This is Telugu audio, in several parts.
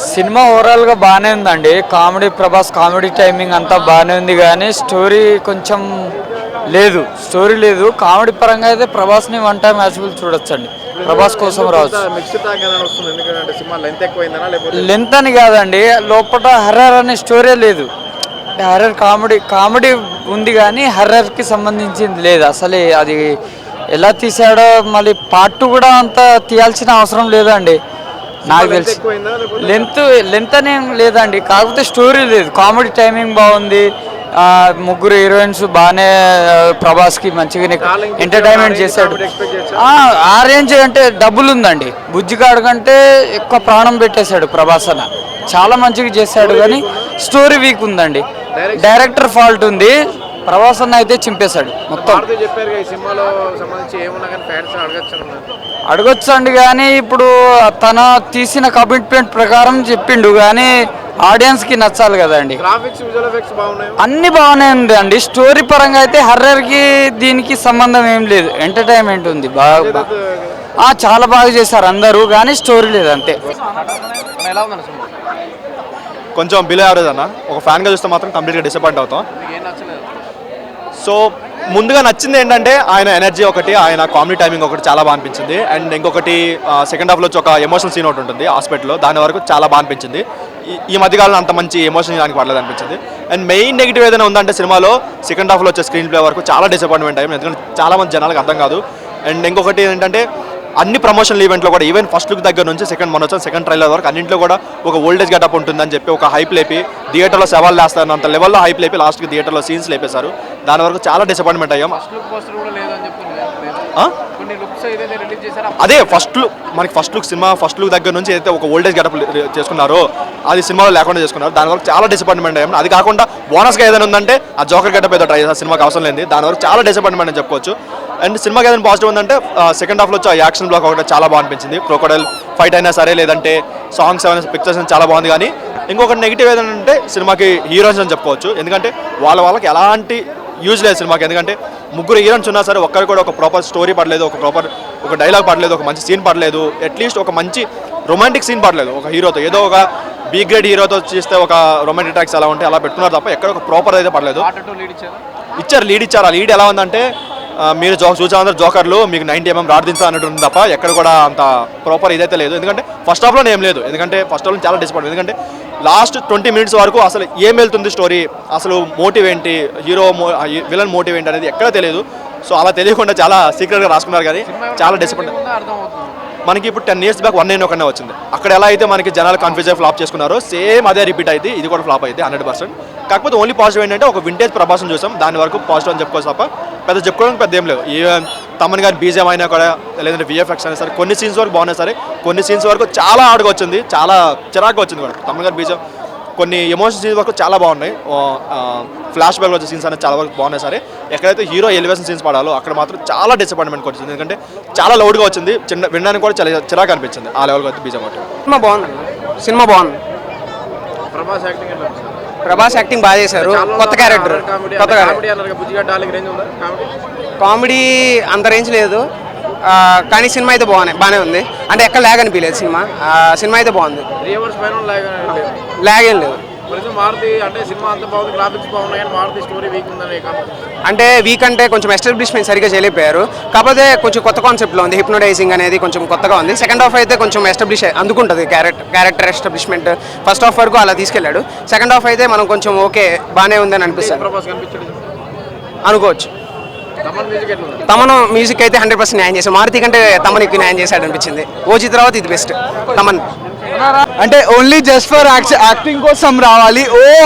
సినిమా ఓవరాల్గా బాగానే ఉందండి. కామెడీ, ప్రభాస్ కామెడీ టైమింగ్ అంతా బాగానే ఉంది, కానీ స్టోరీ కొంచెం లేదు. స్టోరీ లేదు. కామెడీ పరంగా అయితే ప్రభాస్ని వన్ టైం యాక్చువల్ చూడొచ్చండి. ప్రభాస్ కోసం రావచ్చు. లెంత్ అని కాదండి, లోపల హర్రర్ అనే స్టోరీ లేదు. హర్రర్ కామెడీ ఉంది, కానీ హర్రర్కి సంబంధించింది లేదు అసలే. అది ఎలా తీసాడో మళ్ళీ పార్ట్ 2 కూడా అంత తీయాల్సిన అవసరం లేదండి నాకు తెలిసి. లెంత్ అనేం లేదండి, కాకపోతే స్టోరీ లేదు. కామెడీ టైమింగ్ బాగుంది. ముగ్గురు హీరోయిన్స్ బాగానే ప్రభాస్కి మంచిగా ఎంటర్టైన్మెంట్ చేశాడు. ఆ రేంజ్ అంటే డబ్బులు ఉందండి. బుజ్జిగాడు కంటే ఎక్కువ ప్రాణం పెట్టేశాడు ప్రభాస్ అన్న. చాలా మంచిగా చేశాడు, కానీ స్టోరీ వీక్ ఉందండి. డైరెక్టర్ ఫాల్ట్ ఉంది. ప్రభాస్ అన్న అయితే చింపేశాడు మొత్తం. అడగొచ్చు అండి, కానీ ఇప్పుడు తన తీసిన కమిట్మెంట్ ప్రకారం చెప్పిండు, కానీ ఆడియన్స్కి నచ్చాలి కదండి. అన్ని బాగానే ఉంది అండి. స్టోరీ పరంగా అయితే హర్రర్కి దీనికి సంబంధం ఏం లేదు. ఎంటర్టైన్మెంట్ ఉంది బాగా. చాలా బాగా చేశారు అందరూ, కానీ స్టోరీ లేదు అంతే. కొంచెం బిలో యావరేజ్ అన్న. ఒక ఫ్యాన్గా చూస్తే మాత్రం కంప్లీట్గా డిసప్పాయింట్ అవుతాం. సో ముందుగా నచ్చింది ఏంటంటే ఆయన ఎనర్జీ ఒకటి, ఆయన కామెడీ టైమింగ్ ఒకటి చాలా బాగా అనిపించింది. అండ్ ఇంకొకటి సెకండ్ హాఫ్లో వచ్చి ఒక ఎమోషనల్ సీన్ ఒకటి ఉంటుంది హాస్పిటల్లో, దాని వరకు చాలా బాగా అనిపించింది. ఈ మధ్యకాలంలో అంత మంచి ఎమోషన్ దానికి పడలేదు అనిపించింది. అండ్ మెయిన్ నెగిటివ్ ఏదైనా ఉందంటే సినిమాలో సెకండ్ హాఫ్లో వచ్చే స్క్రీన్ ప్లే వరకు చాలా డిసప్పాయింట్మెంట్ అయ్యింది, ఎందుకంటే చాలా మంది జనాలకు అర్థం కాదు. అండ్ ఇంకొకటి ఏంటంటే అన్ని ప్రమోషనల్ ఈవెంట్లో కూడా ఈవెన్ ఫస్ట్ లుక్ దగ్గర నుంచి సెకండ్ ట్రైలర్ వరకు అన్నింటిలో కూడా ఒక ఓల్డేజ్ గెటప్ ఉంటుందని చెప్పి ఒక హైప్ లేపి థియేటర్లో సవాల్ వేస్తాను అంత లెవెల్లో హైప్ లేపి లాస్ట్కి థియేటర్లో సీన్స్ లేపేశారు. దాని వరకు చాలా డిసప్పాయింట్మెంట్ అయ్యాం. అదే first look cinema first look దగ్గర నుంచి అయితే ఒక ఓల్డేజ్ గెటప్ చేసుకున్నారో అది సినిమాలో లేకుండా చేసుకున్నారు. దాని వరకు చాలా డిసప్పాయింట్మెంట్ అయ్యాం. అది కాకుండా బోనస్గా ఏదైనా ఉందంటే ఆ జోకర్ గెటప్ ఏదో ట్రై చేస్తారు, సినిమాకి అవసరం లేదు. దాని వరకు చాలా డిసప్పాయింట్మెంట్ అని చెప్పుకోవచ్చు. అండ్ సినిమాకి ఏదైనా పాజిటివ్ ఉందంటే సెకండ్ హాఫ్లో వచ్చి ఆ యాక్షన్ బ్లాక్ ఒకటి చాలా బాగా అనిపించింది. క్రోకోడైల్ ఫైట్ అయినా సరే, లేదంటే సాంగ్స్ ఏమైనా పిక్చర్స్ చాలా బాగుంది. కానీ ఇంకొకటి నెగిటివ్ ఏదంటే సినిమాకి హీరోయిన్స్ అని చెప్పుకోవచ్చు, ఎందుకంటే వాళ్ళకి ఎలాంటి యూజ్ లేదు సినిమాకి. ఎందుకంటే ముగ్గురు హీరోయిన్స్ ఉన్నా సరే ఒక్కరు కూడా ఒక ప్రాపర్ స్టోరీ పడలేదు, ఒక డైలాగ్ పడలేదు, ఒక మంచి సీన్ పడలేదు, అట్లీస్ట్ ఒక మంచి రొమాంటిక్ సీన్ పడలేదు. ఒక హీరోతో ఏదో ఒక బీ గ్రేడ్ హీరోతో చేస్తే ఒక రొమాంటిక్ ట్రాక్స్ ఎలా ఉంటే అలా పెట్టుకున్నారు తప్ప ఎక్కడ ఒక ప్రాపర్ అయితే పడలేదు. లీడ్ ఇచ్చారు. ఆ లీడ్ ఎలా ఉందంటే మీరు చూసారందరూ జోకర్లు మీకు 90mm రాడ్ దించా అన్నట్టు ఉంది తప్ప ఎక్కడ కూడా అంత ప్రాపర్ ఇదైతే లేదు. ఎందుకంటే ఫస్ట్ హాఫ్లో ఏం లేదు, ఎందుకంటే ఫస్ట్ హాఫ్లో చాలా డిసప్పాయింట్. ఎందుకంటే లాస్ట్ 20 minutes వరకు అసలు ఏం వెళ్తుంది స్టోరీ, అసలు మోటివ్ ఏంటి, విలన్ మోటివ్ ఏంటి అనేది ఎక్కడ తెలియదు. సో అలా తెలియకుండా చాలా సీక్రెట్గా రాసుకున్నారు, కానీ చాలా డిసప్పాయింట్. మనకి ఇప్పుడు 10 years బ్యాక్ 191 వచ్చింది. అక్కడ ఎలా అయితే మనకి జనాలు కన్ఫ్యూజ్ అయ్యి ఫ్లాప్ చేసుకున్నారో సేమ్ అదే రిపీట్ అయితే ఇది కూడా ఫ్లాప్ అయితే 100%. కాకపోతే ఓన్లీ పాజిటివ్ ఏంటంటే ఒక వింటేజ్ ప్రభాసం చూసాం, దాని వరకు పాజిటివ్ అని చెప్పుకోవచ్చు తప్ప పెద్ద చెప్పుకోవడానికి పెద్ద ఏం లేదు. ఈవెన్ తమన్ గారి బీజం అయినా కూడా, లేదంటే విఎఫ్ఎక్స్ అయినా సరే, కొన్ని సీన్స్ వరకు బాగున్నాయి సరే, కొన్ని సీన్స్ వరకు చాలా ఆడుగా వచ్చింది, చాలా చిరాకుగా వచ్చింది కూడా. తమన్ గారి బీజం కొన్ని ఎమోషనల్ సీన్స్ వరకు చాలా బాగున్నాయి. ఫ్లాష్ బ్యాక్లో వచ్చే సీన్స్ అనేది చాలా వరకు బాగున్నాయి సరే, ఎక్కడైతే హీరో ఎలివేషన్ సీన్స్ పడాలో అక్కడ మాత్రం చాలా డిసప్పాయింట్మెంట్ వచ్చింది. ఎందుకంటే చాలా లౌడ్గా వచ్చింది, వినడానికి కూడా చాలా చిరాకు అనిపించింది. ఆ లెవెల్కి వచ్చి బీజం ఒకటి. సినిమా బాగుంది. ప్రభాస్ యాక్టింగ్ బాగా చేశారు. కొత్త క్యారెక్టర్, కామెడీ అంత రేంజ్ లేదు, కానీ సినిమా అయితే బాగానే ఉంది. అంటే ఎక్కడ ల్యాగ్ అనిపించలేదు. సినిమా అయితే బాగుంది, ల్యాగ్ ఏం లేదు. అంటే వీక్ అంటే కొంచెం ఎస్టాబ్లిష్మెంట్ సరిగ్గా చేయలేకపోయారు. కాకపోతే కొంచెం కొత్త కాన్సెప్ట్లో ఉంది. హిప్నోటైజింగ్ అనేది కొంచెం కొత్తగా ఉంది. సెకండ్ హాఫ్ అయితే కొంచెం ఎస్టాబ్లిష్ అందుకుంటుంది క్యారెక్టర్ ఎస్టాబ్లిష్మెంట్. ఫస్ట్ హాఫ్ వరకు అలా తీసుకెళ్లాడు. సెకండ్ హాఫ్ అయితే మనం కొంచెం ఓకే బాగానే ఉందని అనిపిస్తుంది అనుకోవచ్చు. తమన్ మ్యూజిక్ అయితే 100% న్యాయం చేశాడు. మారుతి కంటే తమన్ ఎక్కువ న్యాయం చేశాడు అనిపించింది. ఓజీ తర్వాత ఇది బెస్ట్. తమన్ అంటే ఓన్లీ జస్ట్ ఫర్ యాక్టింగ్ కోసం రావాలి,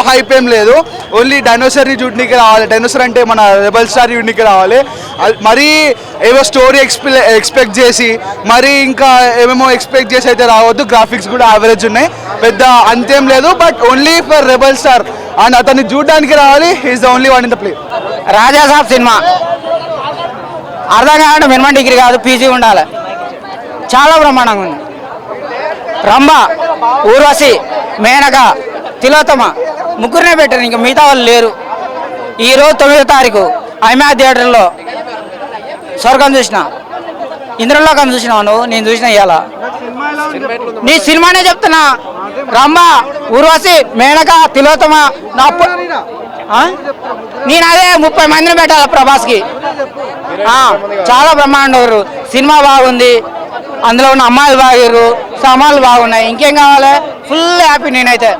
హైప్ ఏం లేదు. ఓన్లీ డైనోసర్ని చూడడానికి రావాలి. డైనోసర్ అంటే మన రెబల్ స్టార్ చూడడానికి రావాలి. మరీ ఏవో స్టోరీ ఎక్స్పెక్ట్ చేసి మరీ ఇంకా ఏమేమో ఎక్స్పెక్ట్ చేసి అయితే రావద్దు. గ్రాఫిక్స్ కూడా యావరేజ్ ఉన్నాయి, పెద్ద అంతేం లేదు. But only for rebel star and అతన్ని చూడడానికి రావాలి. He's the only one in the play. Raja Saab cinema అర్థం కావాలంటే మినిమం డిగ్రీ కాదు, పీజీ ఉండాలి. చాలా బ్రహ్మాండంగా ఉంది. రంభ, ఊర్వశి, మేనక, తిలోత్తమ ముగ్గురినే పెట్టారు, ఇంకా మిగతా వాళ్ళు లేరు. ఈరోజు 9వ తారీఖు ఐమాక్స్ థియేటర్లో స్వర్గం చూసిన, ఇంద్రలోకం చూసినావు నువ్వు, నేను చూసిన ఇవాళ. నీ సినిమానే చెప్తున్నా, రంభ, ఊర్వశి, మేనక, తిలోత్తమ నా నేను అదే 30 మందిని పెట్టాలి ప్రభాస్కి. చాలా బ్రహ్మాండం. సినిమా బాగుంది, అందులో ఉన్న అమ్మాయిలు బాగారు, సామాన్లు బాగున్నాయి, ఇంకేం కావాలి? ఫుల్ హ్యాపీ నేనైతే.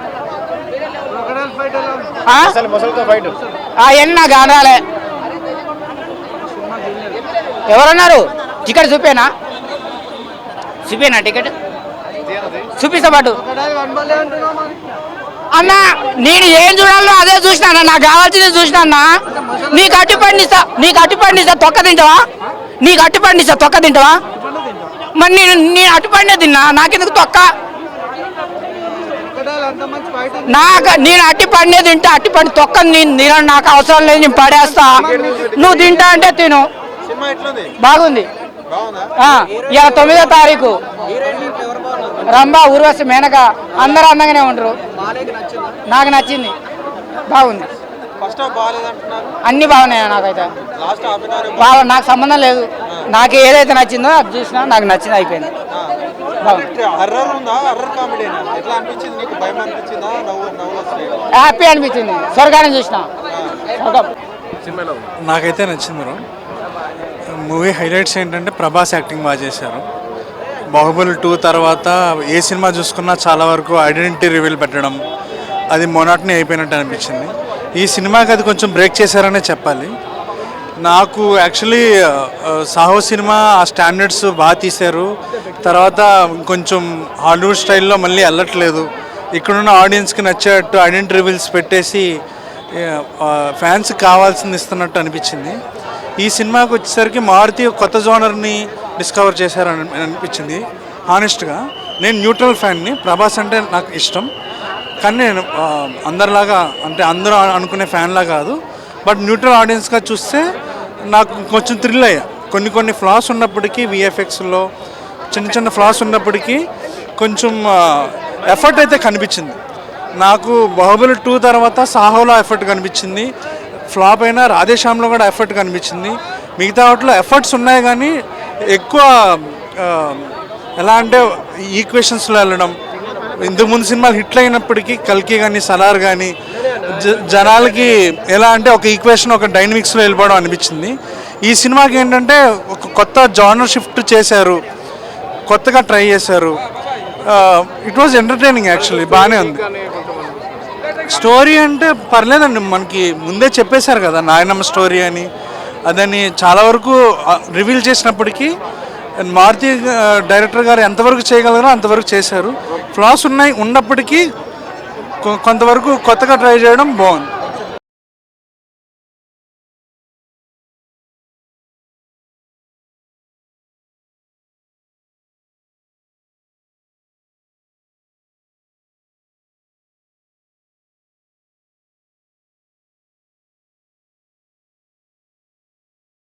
అవన్నీ నాకు ఆడాలే. ఎవరన్నారు? టికెట్ చూపేనా టికెట్ చూపిస్తా పాటు అన్న. నేను ఏం చూడాలో అదే చూసినా, నాకు కావాల్సింది చూసినా అన్న. నీకు అట్టి పండిస్తా తొక్క తింటావా? మరి నేను అట్టి పండే తిన్నా, నాకెందుకు తొక్క? నేను అట్టి పండే తింటా, అట్టి పండి తొక్క నేను నాకు అవసరం లేదు, నేను పడేస్తా. నువ్వు తింటా అంటే తిను. బాగుంది. ఇవాళ 9వ తారీఖు. రంభ, ఊర్వశి, మేనక అందరూ అందంగానే ఉండరు. నాకు నచ్చింది, బాగుంది. అన్ని బాగున్నాయి. నాకైతే నాకు సంబంధం లేదు. నాకు ఏదైతే నచ్చిందో అది చూసినా నాకు నచ్చింది, అయిపోయింది. హ్యాపీ అనిపించింది. స్వర్గాన్ని చూసిన. నాకైతే నచ్చింది బ్రో. మూవీ హైలైట్స్ ఏంటంటే ప్రభాస్ యాక్టింగ్ బాగా చేశారు. బాహుబలి 2 తర్వాత ఏ సినిమా చూసుకున్నా చాలా వరకు ఐడెంటిటీ రివీల్ పెట్టడం, అది మొనాట్ని అయిపోయినట్టు అనిపించింది. ఈ సినిమాకి అది కొంచెం బ్రేక్ చేశారనే చెప్పాలి. నాకు యాక్చువల్లీ సాహో సినిమా ఆ స్టాండర్డ్స్ బాగా తీశారు. తర్వాత కొంచెం హాలీవుడ్ స్టైల్లో మళ్ళీ వెళ్ళట్లేదు. ఇక్కడున్న ఆడియన్స్కి నచ్చేటట్టు ఐడెంటిటీ రివీల్స్ పెట్టేసి ఫ్యాన్స్కి కావాల్సింది ఇస్తున్నట్టు అనిపించింది. ఈ సినిమాకి వచ్చేసరికి మారుతి కొత్త జోనర్ని డిస్కవర్ చేశారని అనిపించింది. హానెస్ట్గా నేను న్యూట్రల్ ఫ్యాన్ని. ప్రభాస్ అంటే నాకు ఇష్టం, కానీ నేను అందరిలాగా అంటే అందరూ అనుకునే ఫ్యాన్లా కాదు. బట్ న్యూట్రల్ ఆడియన్స్గా చూస్తే నాకు కొంచెం థ్రిల్ అయ్యా. కొన్ని ఫ్లాస్ ఉన్నప్పటికీ, విఎఫ్ఎక్స్లో చిన్న ఫ్లాస్ ఉన్నప్పటికీ కొంచెం ఎఫర్ట్ అయితే కనిపించింది నాకు. బాహుబలి 2 తర్వాత సాహోలో ఎఫర్ట్ కనిపించింది. ఫ్లాప్ అయినా రాధేశ్యామ్లో కూడా ఎఫర్ట్ కనిపించింది. మిగతా వాటిలో ఎఫర్ట్స్ ఉన్నాయి, కానీ ఎక్కువ ఎలా అంటే ఈక్వేషన్స్లో వెళ్ళడం. ఇంతకుముందు సినిమాలు హిట్లు అయినప్పటికీ కల్కి కానీ సలార్ కానీ జనాలకి ఎలా అంటే ఒక ఈక్వేషన్, ఒక డైనమిక్స్లో వెళ్ళిపోవడం అనిపించింది. ఈ సినిమాకి ఏంటంటే ఒక కొత్త జానర్ షిఫ్ట్ చేశారు, కొత్తగా ట్రై చేశారు. ఇట్ వాజ్ ఎంటర్టైనింగ్ యాక్చువల్లీ, బాగానే ఉంది. స్టోరీ అంటే పర్లేదండి, మనకి ముందే చెప్పేశారు కదా నాయనమ్మ స్టోరీ అని. అదని చాలా వరకు రివీల్ చేసినప్పటికీ మారుతి డైరెక్టర్ గారు ఎంతవరకు చేయగలరో అంతవరకు చేశారు. ఫ్లాస్ ఉన్నప్పటికీ కొంతవరకు కొత్తగా ట్రై చేయడం బాగుంది.